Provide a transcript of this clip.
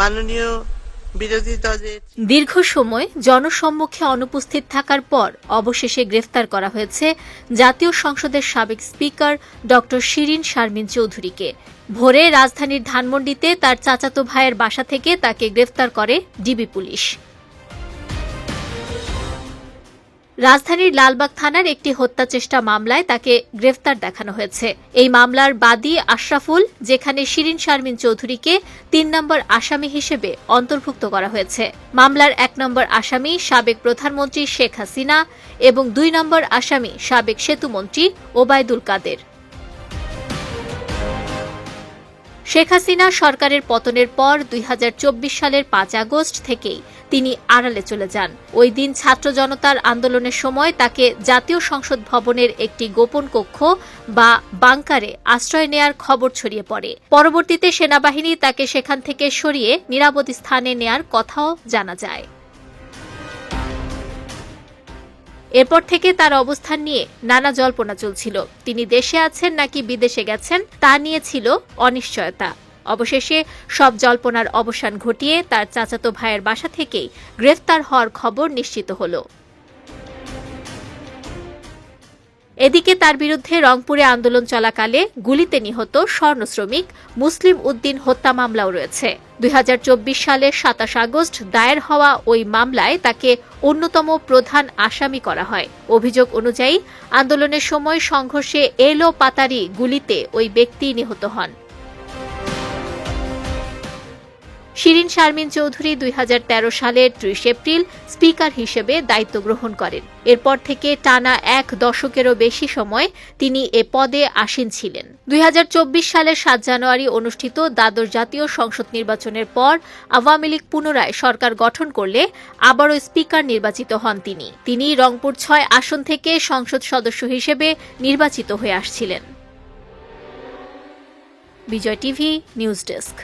মাননীয় বিরোধী দলের দীর্ঘ সময় জনসম্মুখে অনুপস্থিত থাকার পর অবশেষে গ্রেফতার করা হয়েছে জাতীয় সংসদের সাবেক স্পিকার ড শিরিন শারমিন চৌধুরীকে। ভোরে রাজধানীর ধানমন্ডিতে তার চাচাতো ভাইয়ের বাসা থেকে তাকে গ্রেফতার করে ডিবি পুলিশ। রাজধানীর লালবাগ থানার একটি হত্যাচেষ্টা মামলায় তাকে গ্রেফতার দেখানো হয়েছে। এই মামলার বাদী আশরাফুল, যেখানে শিরিন শারমিন চৌধুরীকে ৩ নম্বর আসামি হিসেবে অন্তর্ভুক্ত করা হয়েছে। মামলার ১ নম্বর আসামি সাবেক প্রধানমন্ত্রী শেখ হাসিনা এবং ২ নম্বর আসামি সাবেক সেতুমন্ত্রী ওবায়দুল কাদের। শেখ হাসিনা সরকারের পতনের পর ২০২৪ সালের ৫ আগস্ট থেকেই তিনি আড়ালে চলে যান। ওই দিন ছাত্র জনতার আন্দোলনের সময় তাকে জাতীয় সংসদ ভবনের একটি গোপন কক্ষ বা বাংকারে আশ্রয় নেয়ার খবর ছড়িয়ে পড়ে। পরবর্তীতে সেনাবাহিনী তাকে সেখান থেকে সরিয়ে নিরাপদ স্থানে নেয়ার কথাও জানা যায়। এরপর থেকে তার অবস্থান নিয়ে নানা জল্পনা চলছিল। তিনি দেশে আছেন নাকি বিদেশে গেছেন তা নিয়ে ছিল অনিশ্চয়তা। অবশেষে সব জল্পনার অবসান ঘটিয়ে তার চাচাতো ভাইয়ের বাসা থেকেই গ্রেফতার হওয়ার খবর নিশ্চিত হল। এদিকে তার বিরুদ্ধে রংপুরে আন্দোলন চলাকালে গুলিতে নিহত স্বর্ণ শ্রমিক মুসলিম উদ্দিন হত্যা মামলাও রয়েছে। ২০২৪ সালের ২৭ আগস্ট দায়ের হওয়া ওই মামলায় তাকে অন্যতম প্রধান আসামি করা হয়। অভিযোগ অনুযায়ী আন্দোলনের সময় সংঘর্ষে এলো পাতারি গুলিতে ওই ব্যক্তি নিহত হন। শিরিন শারমিন চৌধুরী ২০১৩ সালের ৩০ এপ্রিল স্পিকার হিসেবে দায়িত্ব গ্রহণ করেন। এরপর থেকে টানা ১ দশকেরও বেশি সময় তিনি এ পদে আসীন ছিলেন। ২০২৪ সালের ৭ জানুয়ারি অনুষ্ঠিত দ্বাদশ জাতীয় সংসদ নির্বাচনের পর আওয়ামী লীগ পুনরায় সরকার গঠন করলে আবারও স্পিকার নির্বাচিত হন তিনি। তিনি রংপুর ৬ আসন থেকে সংসদ সদস্য হিসেবে নির্বাচিত হয়ে আসছিলেন। বিজয় টিভি নিউজ ডেস্ক।